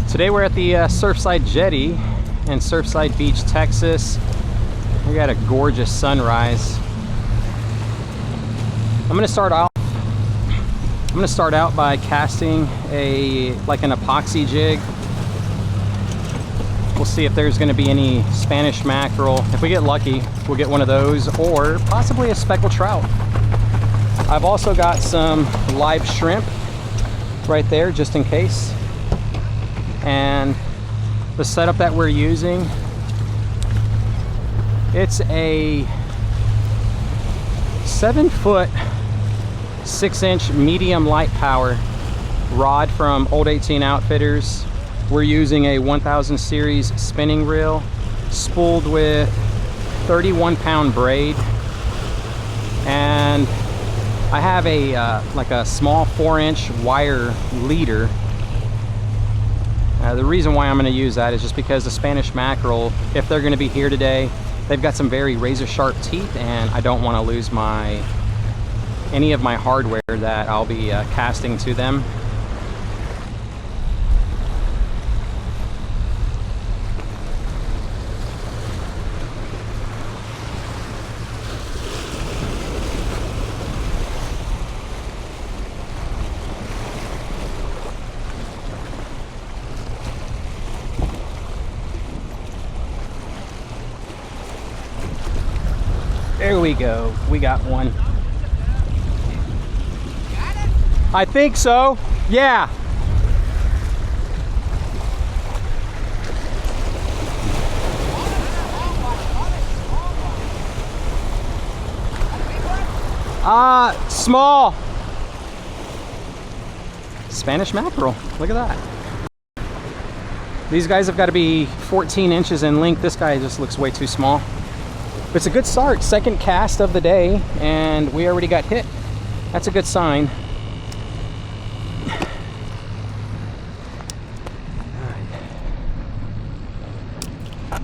Today we're at the Surfside Jetty in Surfside Beach, Texas. We got a gorgeous sunrise. I'm gonna start out by casting like an epoxy jig. We'll see if there's gonna be any Spanish mackerel. If we get lucky, we'll get one of those, or possibly a speckled trout. I've also got some live shrimp right there, just in case. And the setup that we're using, it's a 7-foot 6-inch medium light power rod from Old 18 Outfitters. We're using a 1000 series spinning reel spooled with 31-pound braid, and I have a like a small 4-inch wire leader. The reason why I'm going to use that is just because the Spanish mackerel, if they're going to be here today, they've got some very razor sharp teeth, and I don't want to lose any of my hardware that I'll be casting to them. There we go. We got one. I think so. Yeah. Small. Spanish mackerel. Look at that. These guys have got to be 14 inches in length. This guy just looks way too small. But it's a good start. Second cast of the day, and we already got hit. That's a good sign.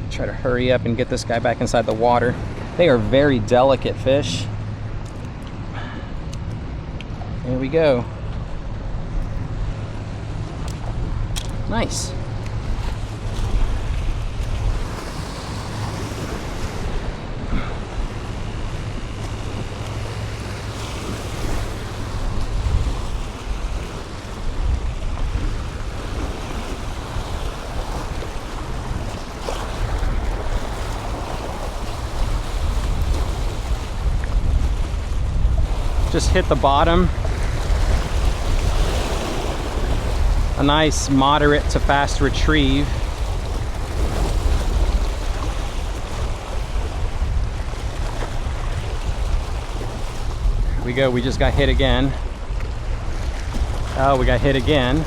Try to hurry up and get this guy back inside the water. They are very delicate fish. There we go. Nice. Just hit the bottom. A nice moderate to fast retrieve. Here we go. We just got hit again. Oh, we got hit again.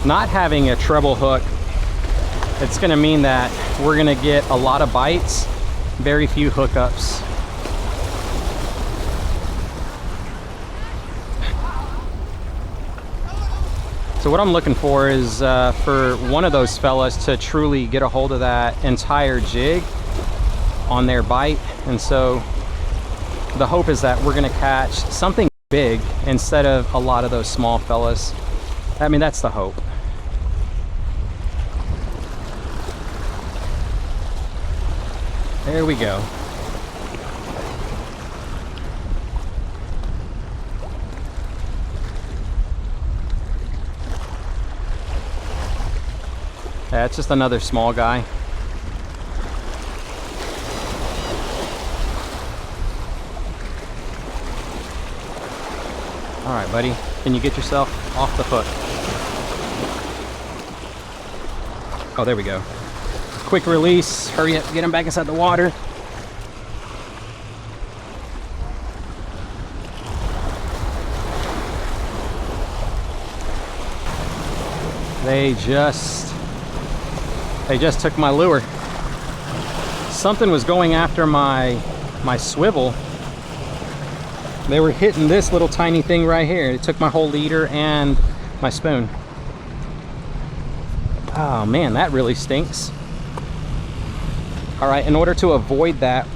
Not having a treble hook, it's going to mean that we're going to get a lot of bites, very few hookups. So what I'm looking for is for one of those fellas to truly get a hold of that entire jig on their bite. And so the hope is that we're gonna catch something big instead of a lot of those small fellas. I mean, that's the hope. There we go. Yeah, it's just another small guy. All right, buddy. Can you get yourself off the hook? Oh, there we go. Quick release, hurry up, get him back inside the water. They just took my lure. Something was going after my swivel. They were hitting this little tiny thing right here. It took my whole leader and my spoon. Oh man, that really stinks. All right, in order to avoid that,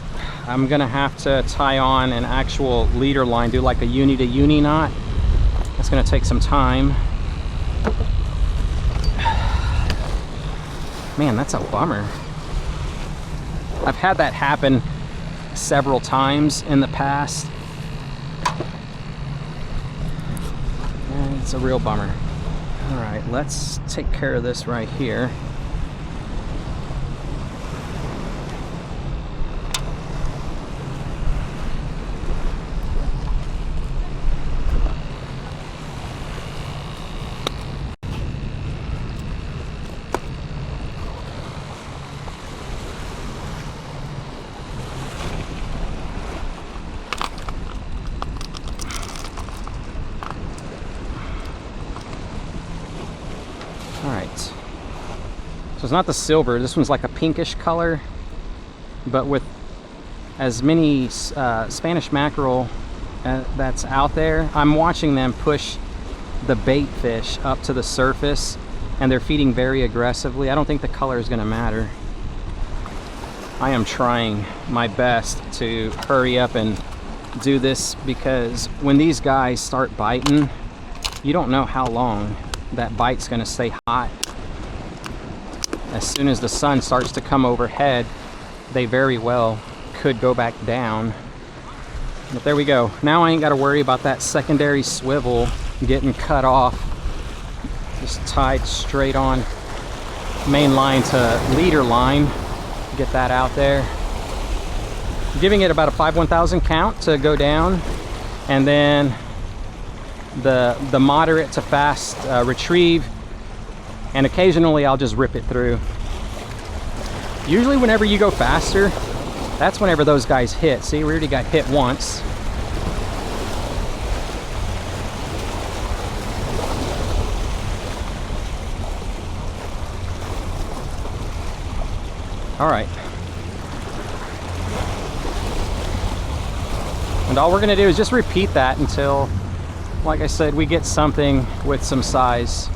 I'm gonna have to tie on an actual leader line, do like a uni to uni knot. That's gonna take some time. Man, that's a bummer. I've had that happen several times in the past. And it's a real bummer. All right, let's take care of this right here. Alright, so it's not the silver, this one's like a pinkish color, but with as many Spanish mackerel that's out there, I'm watching them push the bait fish up to the surface, and they're feeding very aggressively. I don't think the color is going to matter. I am trying my best to hurry up and do this, because when these guys start biting, you don't know how long that bite's going to stay hot. As soon as the sun starts to come overhead, they very well could go back down. But there we go. Now I ain't got to worry about that secondary swivel getting cut off. Just tied straight on main line to leader line. Get that out there. Giving it about a 5/1000 count to go down, and then the moderate to fast retrieve, and occasionally I'll just rip it through. Usually whenever you go faster, that's whenever those guys hit. See, we already got hit once. All right. And all we're gonna do is just repeat that until, like I said, we get something with some size.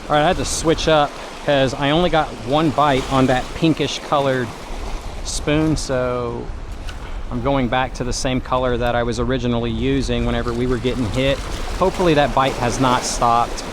All right, I had to switch up because I only got one bite on that pinkish colored spoon, so I'm going back to the same color that I was originally using whenever we were getting hit. Hopefully that bite has not stopped.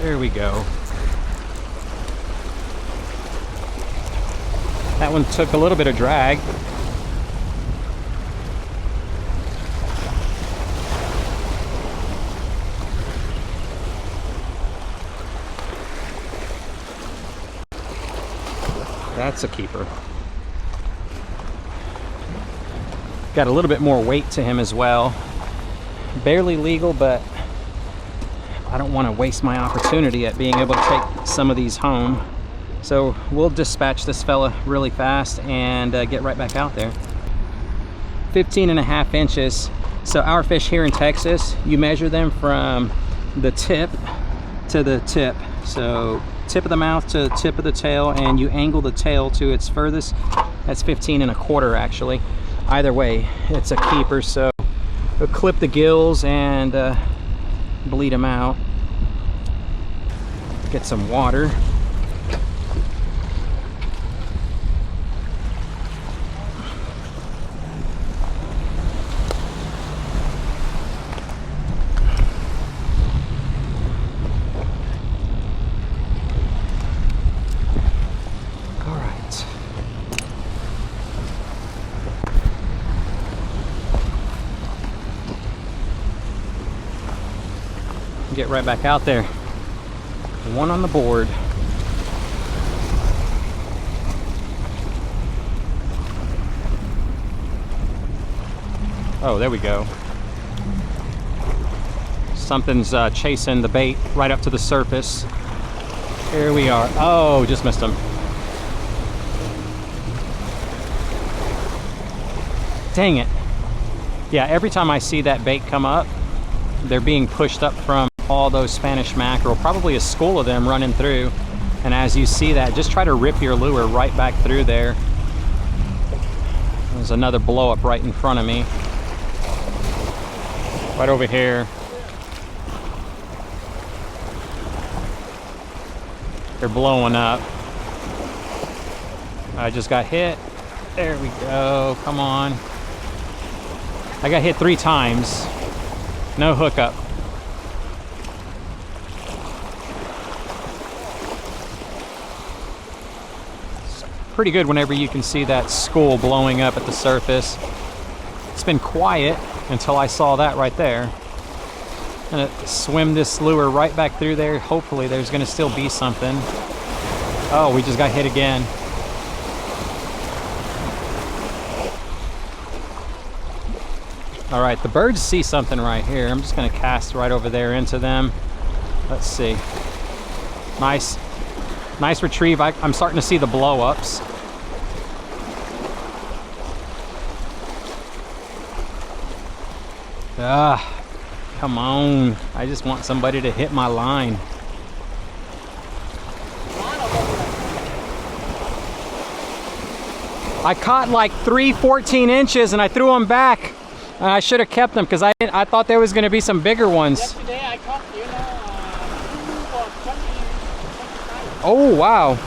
There we go. That one took a little bit of drag. That's a keeper. Got a little bit more weight to him as well. Barely legal, but I don't want to waste my opportunity at being able to take some of these home. So we'll dispatch this fella really fast and get right back out there. 15.5 inches. So our fish here in Texas, you measure them from the tip to the tip. So tip of the mouth to the tip of the tail, and you angle the tail to its furthest. That's 15.25 actually. Either way, it's a keeper. So we'll clip the gills and bleed them out. Get some water. All right. Get right back out there. One on the board. Oh, there we go. Something's chasing the bait right up to the surface. Here we are. Oh, just missed him. Dang it. Yeah, every time I see that bait come up, they're being pushed up from all those Spanish mackerel, probably a school of them running through. And as you see that, just try to rip your lure right back through there. There's another blow up right in front of me. Right over here. They're blowing up. I just got hit. There we go, come on. I got hit 3 times. No hookup. It's pretty good whenever you can see that school blowing up at the surface. It's been quiet until I saw that right there. I'm gonna swim this lure right back through there. Hopefully there's gonna still be something. Oh, we just got hit again. All right, the birds see something right here. I'm just gonna cast right over there into them. Let's see. Nice retrieve. I'm starting to see the blow-ups. Come on. I just want somebody to hit my line. I caught like 3 14 inches and I threw them back. I should have kept them because I thought there was going to be some bigger ones. Yesterday I caught, 2 for 25. Oh, wow.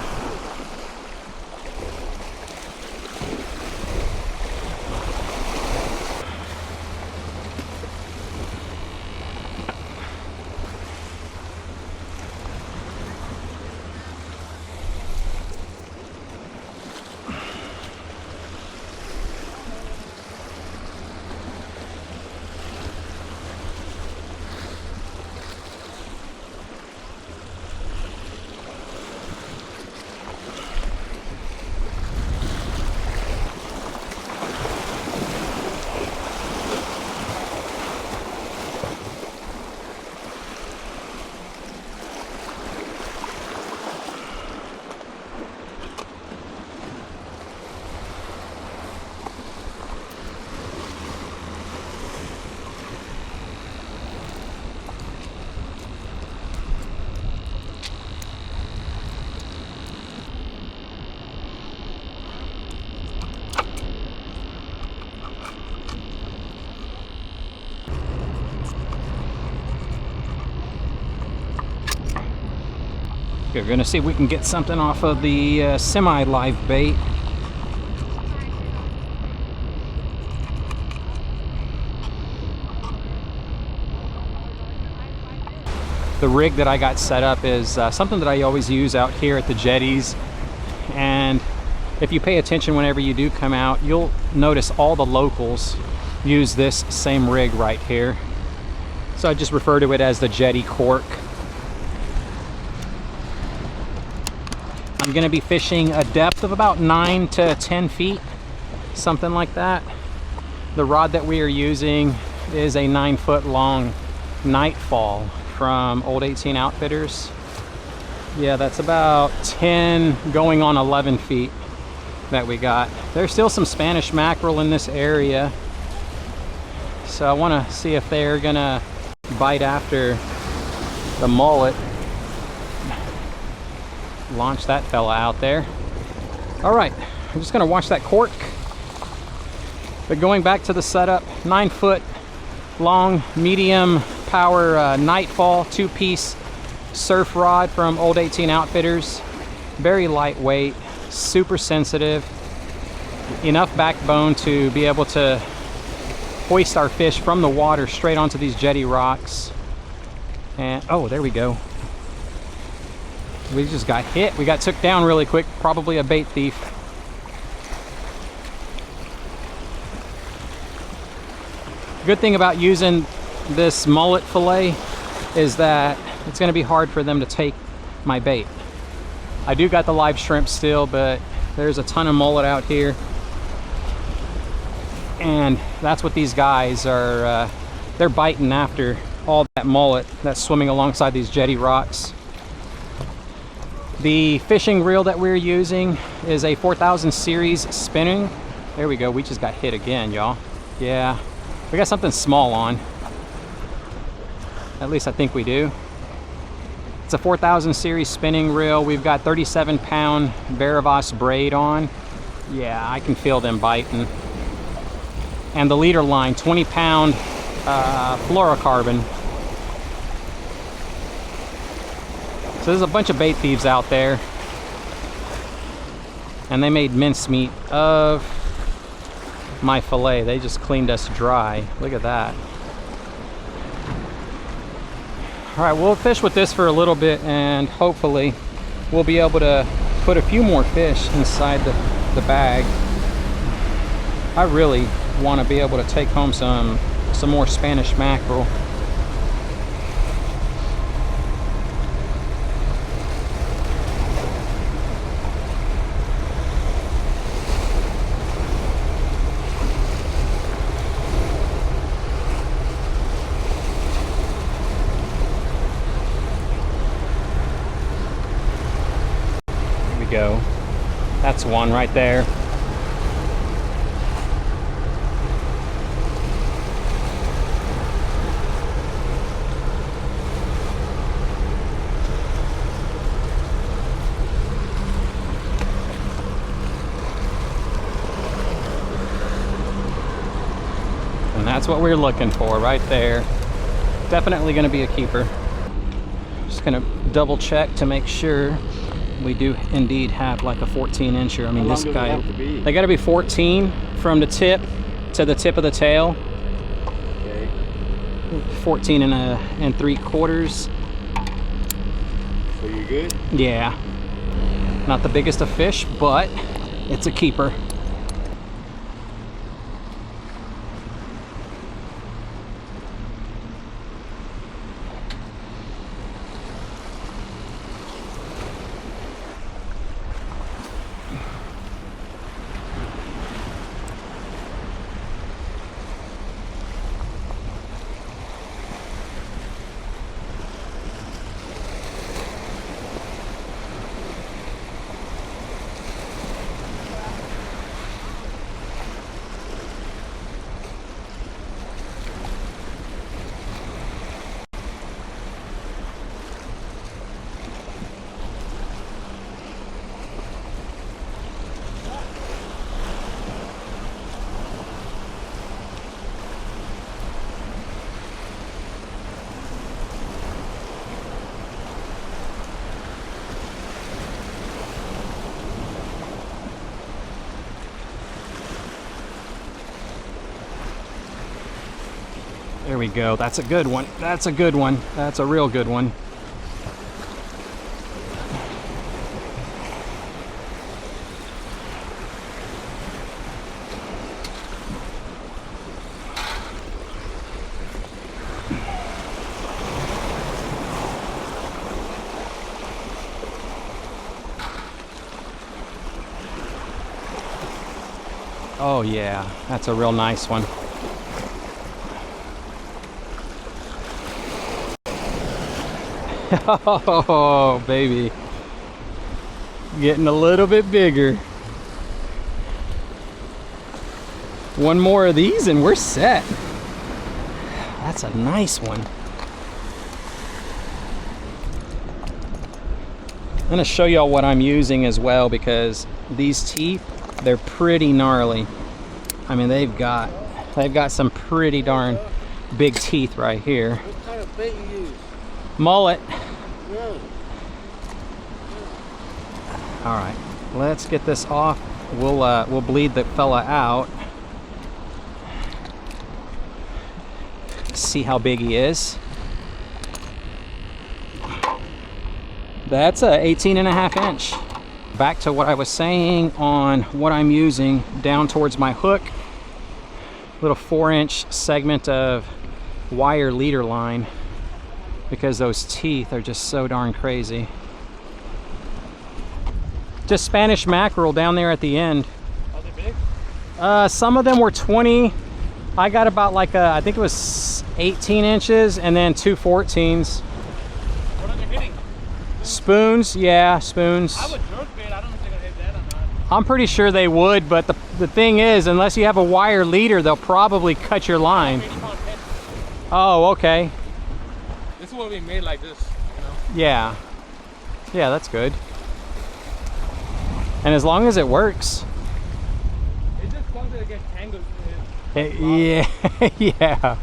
We're gonna see if we can get something off of the semi-live bait. The rig that I got set up is something that I always use out here at the jetties, and if you pay attention whenever you do come out, you'll notice all the locals use this same rig right here. So I just refer to it as the jetty cork. I'm going to be fishing a depth of about 9 to 10 feet, something like that. The rod that we are using is a 9-foot long Nightfall from Old 18 Outfitters. Yeah, that's about 10 going on 11 feet that we got. There's still some Spanish mackerel in this area, so I want to see if they're going to bite after the mullet. Launch that fella out there. All right, I'm just gonna watch that cork. But going back to the setup, 9-foot long, medium power Nightfall 2-piece surf rod from Old 18 Outfitters. Very lightweight, super sensitive, enough backbone to be able to hoist our fish from the water straight onto these jetty rocks. And oh, there we go. We just got hit. We got took down really quick. Probably a bait thief. Good thing about using this mullet fillet is that it's going to be hard for them to take my bait. I do got the live shrimp still, but there's a ton of mullet out here. And that's what these guys are, they're biting after all that mullet that's swimming alongside these jetty rocks. The fishing reel that we're using is a 4000 series spinning There we go. We just got hit again, y'all. Yeah, we got something small on. At least I think we do. It's a 4000 series spinning reel. We've got 37-pound Varivas braid on. Yeah, I can feel them biting. And the leader line, 20-pound fluorocarbon. So there's a bunch of bait thieves out there. And they made mincemeat of my fillet. They just cleaned us dry. Look at that. All right, we'll fish with this for a little bit, and hopefully we'll be able to put a few more fish inside the bag. I really want to be able to take home some more Spanish mackerel. Go. That's one right there. And that's what we're looking for right there. Definitely going to be a keeper. Just going to double check to make sure we do indeed have like a 14-incher. I mean, this guy, they got to be 14 from the tip to the tip of the tail. Okay. 14 and 3/4. So you good? Yeah. Not the biggest of fish, but it's a keeper. There we go. That's a good one. That's a good one. That's a real good one. Oh yeah, that's a real nice one. Oh, baby. Getting a little bit bigger. One more of these and we're set. That's a nice one. I'm gonna show y'all what I'm using as well, because these teeth, they're pretty gnarly. I mean, they've got some pretty darn big teeth right here. What kind of bait you use? Mullet. Really? All right, let's get this off. We'll bleed the fella out. See how big he is. That's a 18.5 inch. Back to what I was saying on what I'm using down towards my hook. Little 4-inch segment of wire leader line, because those teeth are just so darn crazy. Just Spanish mackerel down there at the end. Are they big? Some of them were 20. I got about like I think it was 18 inches and then 2 14s. What are they hitting? Spoons, yeah, spoons. I would jerk bait. I don't know if they're gonna hit that or not. I'm pretty sure they would, but the thing is, unless you have a wire leader, they'll probably cut your line. Oh, okay. This is what we made like this, you know? Yeah. Yeah, that's good. And as long as it works. It just fun to get tangled in it. Yeah, yeah.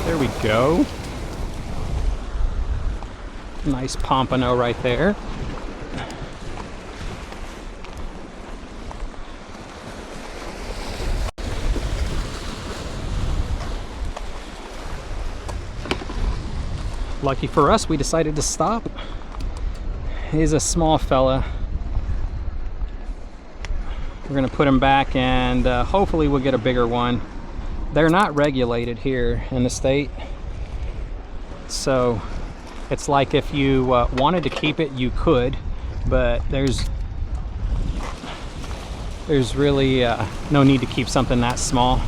There we go. Nice pompano right there. Lucky for us, we decided to stop. He's a small fella. We're gonna put him back and hopefully we'll get a bigger one. They're not regulated here in the state. So it's like if you wanted to keep it, you could, but there's really no need to keep something that small.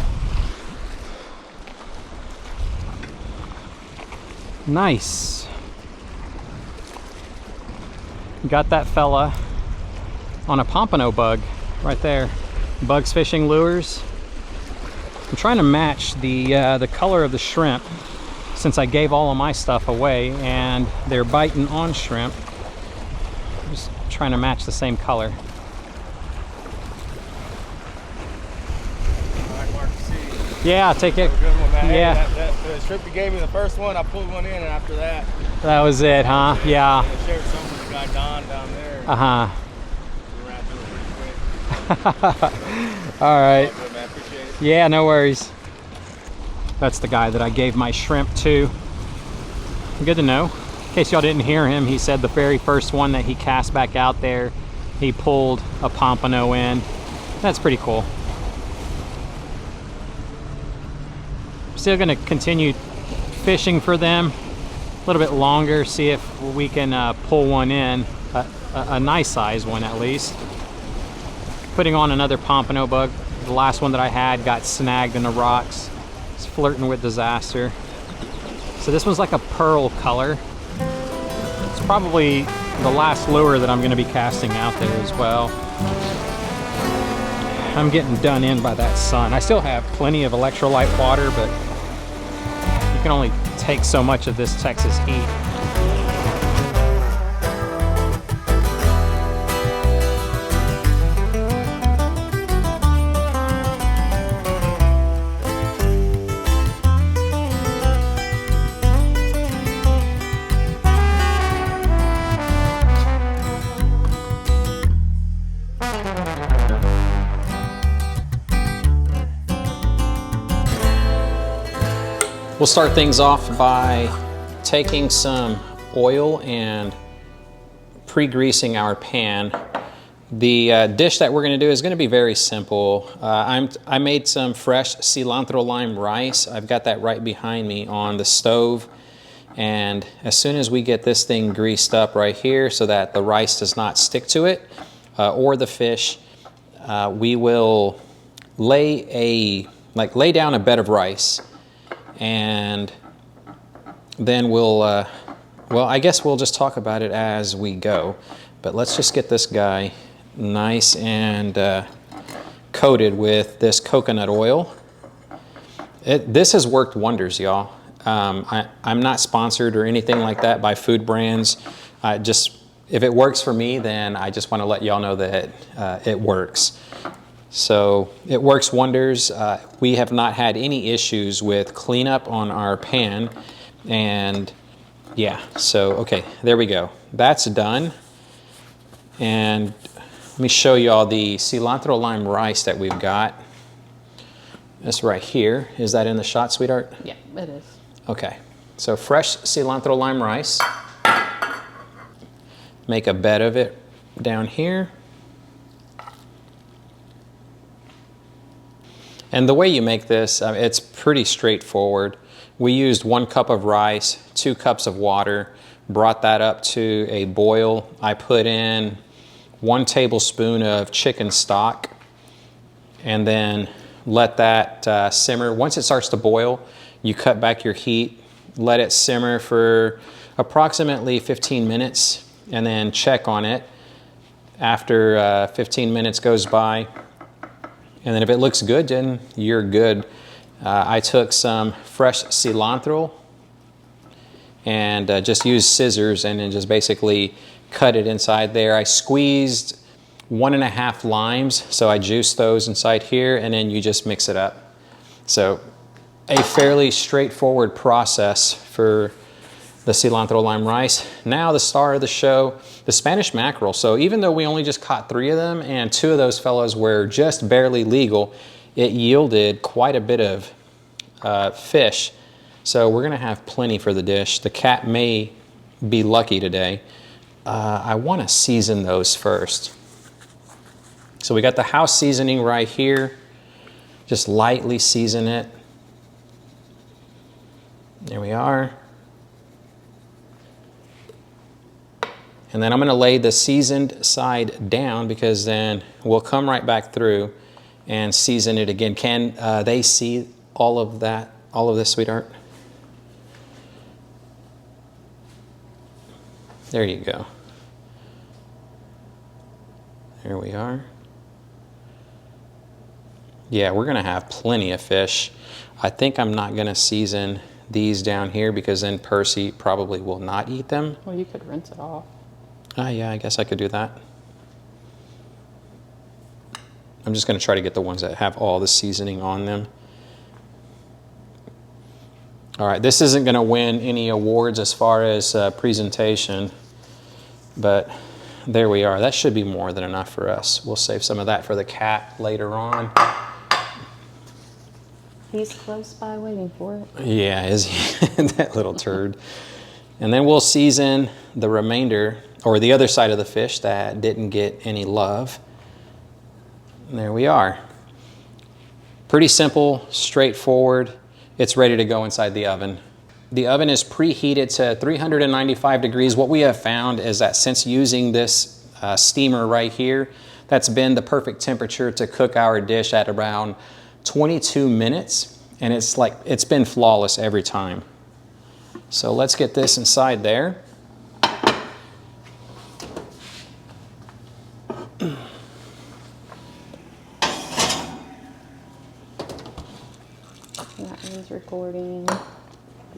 Nice. Got that fella on a pompano bug right there. Bugs Fishing Lures. I'm trying to match the color of the shrimp since I gave all of my stuff away and they're biting on shrimp. Just trying to match the same color. All right, Mark, see. Yeah, take it. Have a good one, man. Yeah. Hey, the shrimp you gave me the first one, I pulled one in, and after that, That was it, huh? Yeah. I shared some with the guy Don down there. Uh-huh. We ran through it pretty quick. All right. All good, man. Appreciate it. Yeah, no worries. That's the guy that I gave my shrimp to. Good to know. In case y'all didn't hear him, he said the very first one that he cast back out there, he pulled a pompano in. That's pretty cool. Still gonna continue fishing for them a little bit longer, see if we can pull one in, a nice size one at least. Putting on another pompano bug. The last one that I had got snagged in the rocks. It's flirting with disaster. So this one's like a pearl color. It's probably the last lure that I'm going to be casting out there as well. I'm getting done in by that sun. I still have plenty of electrolyte water, but you can only take so much of this Texas heat. We'll start things off by taking some oil and pre-greasing our pan. The dish that we're going to do is going to be very simple. I made some fresh cilantro lime rice. I've got that right behind me on the stove. And as soon as we get this thing greased up right here so that the rice does not stick to it or the fish, we will lay down a bed of rice. And then we'll, well, I guess we'll just talk about it as we go. But let's just get this guy nice and coated with this coconut oil. This has worked wonders, y'all. I'm not sponsored or anything like that by food brands. If it works for me, then I just want to let y'all know that it works. So it works wonders. We have not had any issues with cleanup on our pan, and Yeah, so, okay, there we go. That's done. And let me show you all the cilantro lime rice that we've got. This right here. Is that in the shot, sweetheart? Yeah, it is. Okay, so fresh cilantro lime rice. Make a bed of it down here. And the way you make this, it's pretty straightforward. We used 1 cup of rice, 2 cups of water, brought that up to a boil. I put in 1 tablespoon of chicken stock and then let that simmer. Once it starts to boil, you cut back your heat, let it simmer for approximately 15 minutes and then check on it after 15 minutes goes by. And then if it looks good, then you're good. I took some fresh cilantro and just used scissors and then just basically cut it inside there. I squeezed 1.5 limes, so I juiced those inside here, and then you just mix it up. So a fairly straightforward process for the cilantro lime rice. Now the star of the show, the Spanish mackerel. So even though we only just caught 3 of them and 2 of those fellows were just barely legal, it yielded quite a bit of fish. So we're gonna have plenty for the dish. The cat may be lucky today. I wanna season those first. So we got the house seasoning right here. Just lightly season it. There we are. And then I'm going to lay the seasoned side down because then we'll come right back through and season it again. Can they see all of that, all of this, sweetheart? There you go. There we are. Yeah, we're going to have plenty of fish. I think I'm not going to season these down here because then Percy probably will not eat them. Well, you could rinse it off. Yeah, I guess I could do that. I'm just going to try to get the ones that have all the seasoning on them. All right, this isn't going to win any awards as far as presentation, but there we are. That should be more than enough for us. We'll save some of that for the cat later on. He's close by waiting for it. Yeah, is he? That little turd. And then we'll season the remainder, or the other side of the fish that didn't get any love. And there we are. Pretty simple, straightforward. It's ready to go inside the oven. The oven is preheated to 395 degrees. What we have found is that since using this steamer right here, that's been the perfect temperature to cook our dish at around 22 minutes. And it's been flawless every time. So let's get this inside there. That is recording.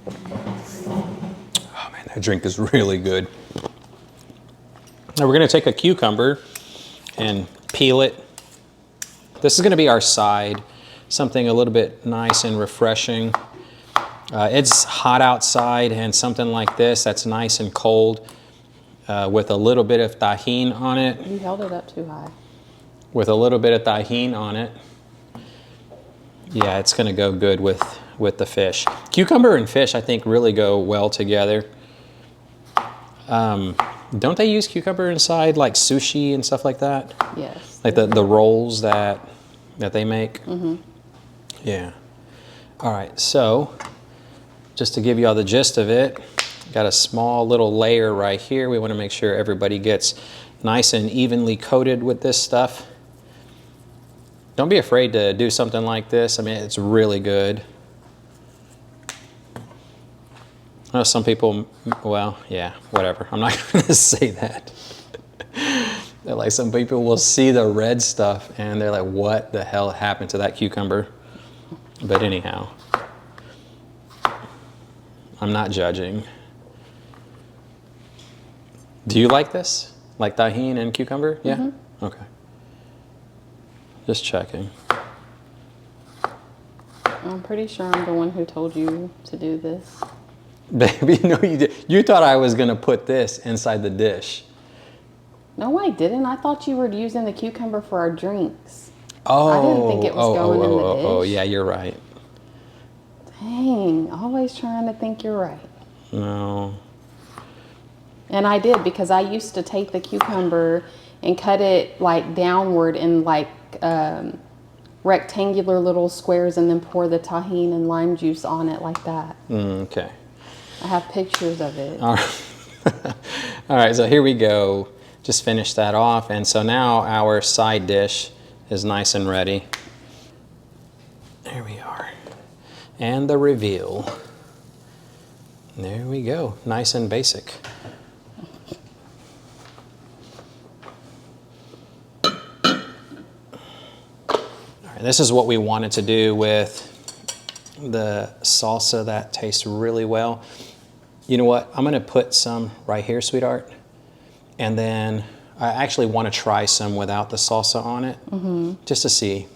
Oh man, that drink is really good. Now we're going to take a cucumber and peel it. This is going to be our side, something a little bit nice and refreshing. It's hot outside, and something like this that's nice and cold with a little bit of tahini on it. You held it up too high. With a little bit of tahini on it. Yeah, it's going to go good with the fish. Cucumber and fish, I think, really go well together. Don't they use cucumber inside like sushi and stuff like that? Yes. Like the rolls that they make? Mm-hmm. Yeah. All right, so just to give you all the gist of it, got a small little layer right here. We want to make sure everybody gets nice and evenly coated with this stuff. Don't be afraid to do something like this. I mean, it's really good. I know some people, well, yeah, whatever. I'm not going to say that. They're like, some people will see the red stuff and they're like, what the hell happened to that cucumber? But anyhow, I'm not judging. Do you like this? Like tahini and cucumber? Yeah? Mm-hmm. Okay. Just checking. I'm pretty sure I'm the one who told you to do this. Baby, no, you did. You thought I was gonna put this inside the dish. No, I didn't. I thought you were using the cucumber for our drinks. Oh, I didn't think it was going in the dish. Oh, yeah, you're right. Dang, always trying to think you're right. No. And I did, because I used to take the cucumber and cut it like downward in like rectangular little squares and then pour the tahini and lime juice on it like that. Okay. I have pictures of it. All right. All right, so here we go. Just finished that off, and so now our side dish is nice and ready. There we are. And the reveal. There we go, nice and basic. All right, this is what we wanted to do with the salsa that tastes really well. You know what, I'm gonna put some right here, sweetheart. And then I actually want to try some without the salsa on it, just to see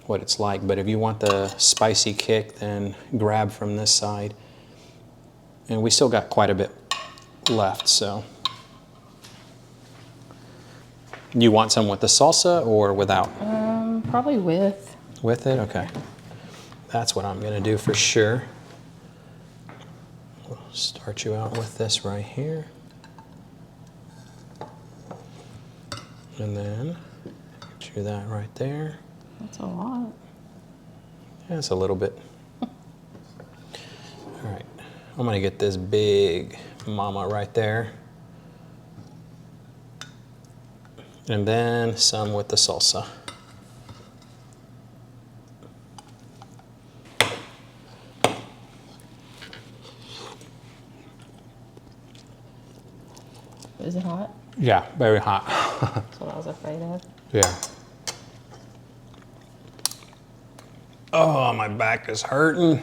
what it's like. But if you want the spicy kick, then grab from this side. And we still got quite a bit left, so. You want some with the salsa or without? Probably with. With it? Okay. That's what I'm gonna do for sure. We'll start you out with this right here. And then do that right there. That's a lot. Yeah, it's a little bit. All right, I'm gonna get this big mama right there. And then some with the salsa. Is it hot? Yeah, very hot. That's what I was afraid of. Yeah. Oh, my back is hurting.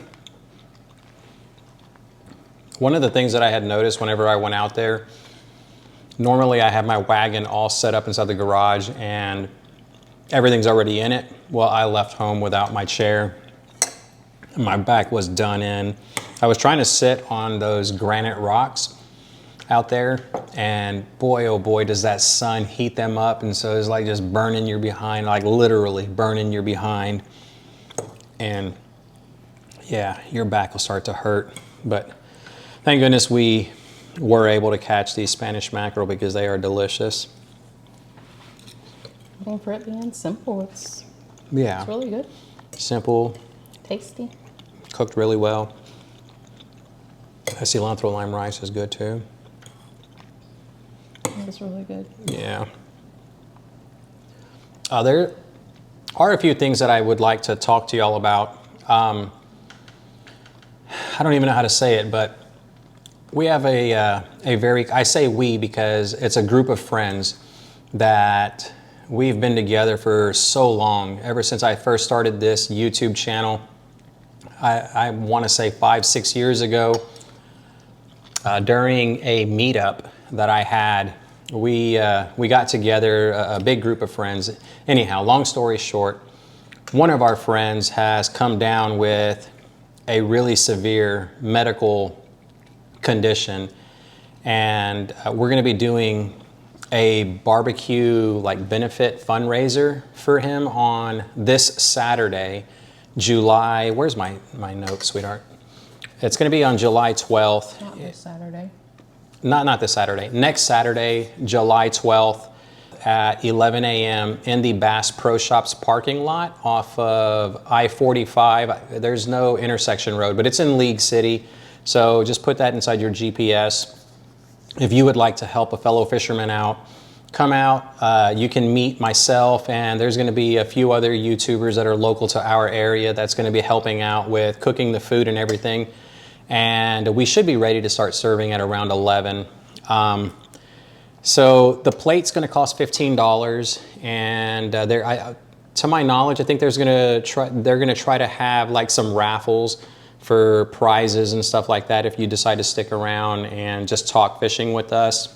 One of the things that I had noticed whenever I went out there, normally I have my wagon all set up inside the garage and everything's already in it. Well, I left home without my chair. My back was done in. I was trying to sit on those granite rocks out there, and boy, oh boy, does that sun heat them up. And so it's like just burning your behind, like literally burning your behind. And yeah, your back will start to hurt. But thank goodness we were able to catch these Spanish mackerel because they are delicious. I mean, for it being simple, it's Yeah, really good. simple, Tasty. cooked really well. The cilantro lime rice is good too. It's really good. Yeah. There are a few things that I would like to talk to y'all about. I don't even know how to say it, but we have a very, I say we because it's a group of friends that we've been together for so long, ever since I first started this YouTube channel. I want to say 5-6 years ago, during a meetup that I had, we got together, a big group of friends. Anyhow, long story short, one of our friends has come down with a really severe medical condition, and we're going to be doing a barbecue like benefit fundraiser for him on this Saturday, July. Where's my note, sweetheart? It's going to be on July 12th. Not this Saturday. Not this Saturday. Next Saturday, July 12th at 11 a.m. in the Bass Pro Shops parking lot off of I-45. There's no intersection road, but it's in League City. So just put that inside your GPS. If you would like to help a fellow fisherman out, come out. You can meet myself, and there's going to be a few other YouTubers that are local to our area that's going to be helping out with cooking the food and everything. And we should be ready to start serving at around 11. So the plate's going to cost $15, and to my knowledge, I think they're going to try to have like some raffles for prizes and stuff like that if you decide to stick around and just talk fishing with us.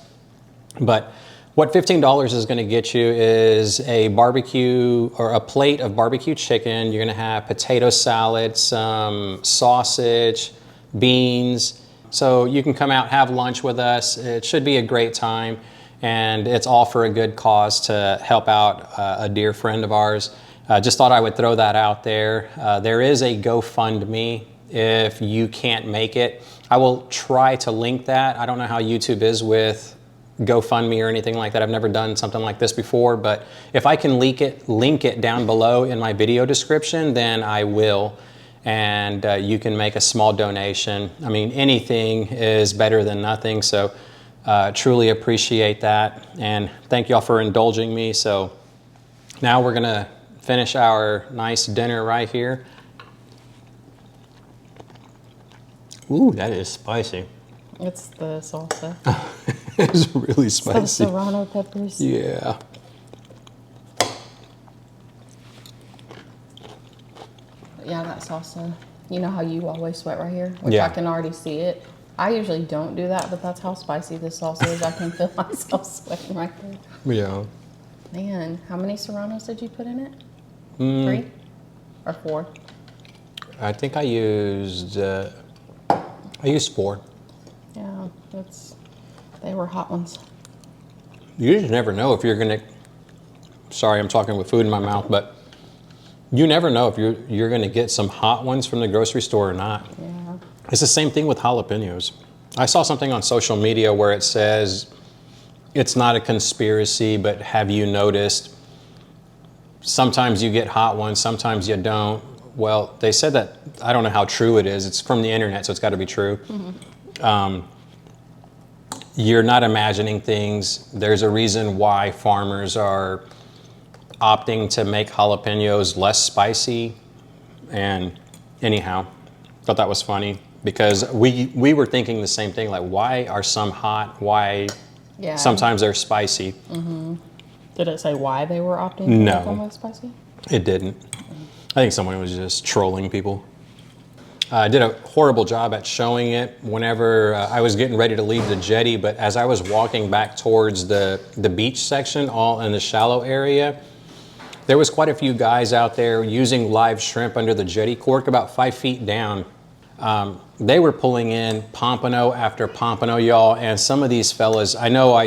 But what $15 is going to get you is a barbecue or a plate of barbecue chicken. You're going to have potato salad, some sausage, beans. So you can come out, have lunch with us. It should be a great time, and it's all for a good cause to help out a dear friend of ours. Just thought I would throw that out there. There is a GoFundMe if you can't make it. I will try to link that. I don't know how YouTube is with GoFundMe or anything like that. I've never done something like this before, but if I can link it down below in my video description, then I will. And you can make a small donation. I mean, anything is better than nothing, so truly appreciate that. And thank y'all for indulging me. So now we're gonna finish our nice dinner right here. Ooh, that is spicy. It's the salsa. It's really spicy. It's the serrano peppers. Yeah. Yeah, that salsa. You know how you always sweat right here? Which Yeah. I can already see it. I usually don't do that, but that's how spicy this salsa is. I can feel myself sweating right there. Yeah. Man, how many serranos did you put in it? 3 or 4? I think I used 4. Yeah, they were hot ones. You just never know if you're gonna, sorry, I'm talking with food in my mouth, but you never know if you're gonna get some hot ones from the grocery store or not. Yeah. It's the same thing with jalapenos. I saw something on social media where it says, it's not a conspiracy, but have you noticed sometimes you get hot ones, sometimes you don't. Well, they said that, I don't know how true it is. It's from the internet, so it's gotta be true. You're not imagining things. There's a reason why farmers are opting to make jalapenos less spicy. And anyhow, thought that was funny because we were thinking the same thing, like why are some hot, why sometimes they're spicy. Did it say why they were opting to make them less spicy? It didn't. I think someone was just trolling people. I did a horrible job at showing it whenever I was getting ready to leave the jetty, but as I was walking back towards the beach section, all in the shallow area, there was quite a few guys out there using live shrimp under the jetty cork about 5 feet down. They were pulling in pompano after pompano, y'all, and some of these fellas, I know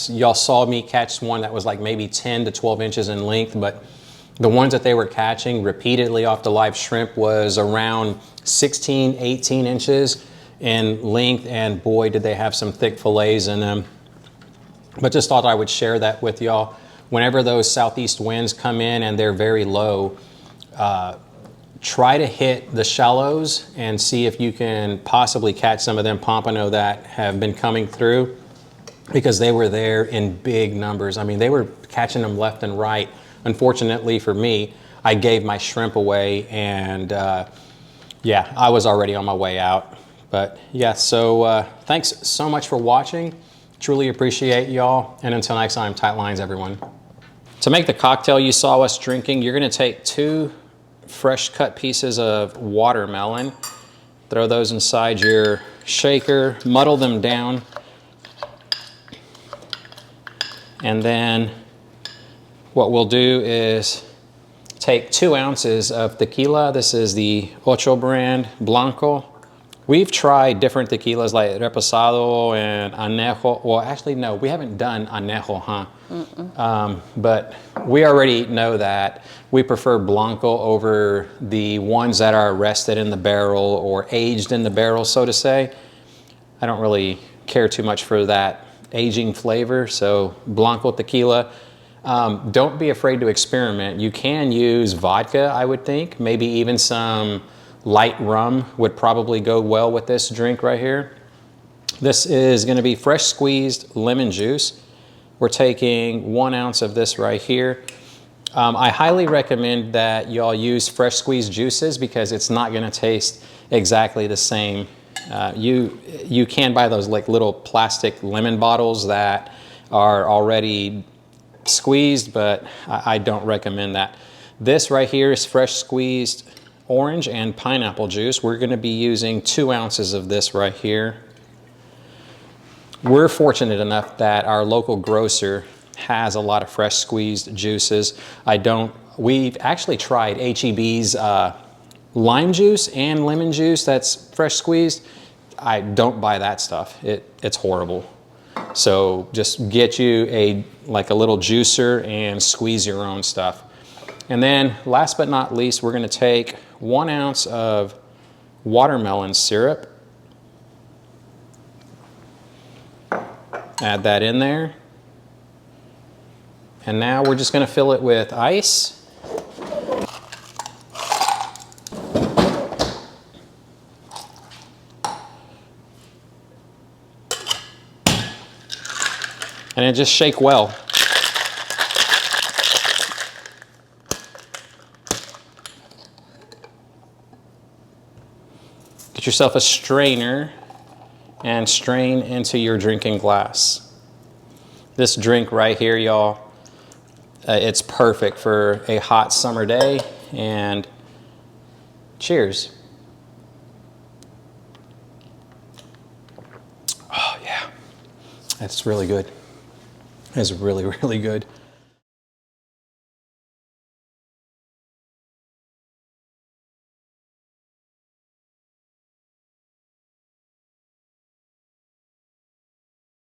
y'all saw me catch one that was like maybe 10 to 12 inches in length, but the ones that they were catching repeatedly off the live shrimp was around 16, 18 inches in length, and boy, did they have some thick fillets in them. But just thought I would share that with y'all. Whenever those southeast winds come in and they're very low, try to hit the shallows and see if you can possibly catch some of them pompano that have been coming through, because they were there in big numbers. I mean, they were catching them left and right. Unfortunately for me, I gave my shrimp away, and yeah, I was already on my way out. But yeah, so thanks so much for watching. Truly appreciate y'all. And until next time, tight lines, everyone. To make the cocktail you saw us drinking, you're gonna take 2 fresh cut pieces of watermelon, throw those inside your shaker, muddle them down, and then what we'll do is take 2 ounces of tequila. This is the Ocho brand Blanco. We've tried different tequilas like Reposado and Anejo. Well, actually, no, we haven't done Anejo, huh? But we already know that we prefer Blanco over the ones that are rested in the barrel or aged in the barrel, so to say. I don't really care too much for that aging flavor, so Blanco tequila. Don't be afraid to experiment. You can use vodka, I would think. Maybe even some light rum would probably go well with this drink right here. This is going to be fresh squeezed lemon juice. We're taking 1 ounce of this right here. I highly recommend that y'all use fresh squeezed juices because it's not going to taste exactly the same. You can buy those like little plastic lemon bottles that are already squeezed, but I don't recommend that. This right here is fresh squeezed orange and pineapple juice. We're going to be using 2 ounces of this right here. We're fortunate enough that our local grocer has a lot of fresh squeezed juices. We've actually tried H-E-B's lime juice and lemon juice that's fresh squeezed, I don't buy that stuff. It's horrible. So just get you like a little juicer and squeeze your own stuff. And then last but not least, we're gonna take 1 ounce of watermelon syrup. Add that in there. And now we're just gonna fill it with ice. And then just shake well. Get yourself a strainer and strain into your drinking glass. This drink right here, y'all, it's perfect for a hot summer day. And cheers. Oh yeah, that's really good. It's really, really good.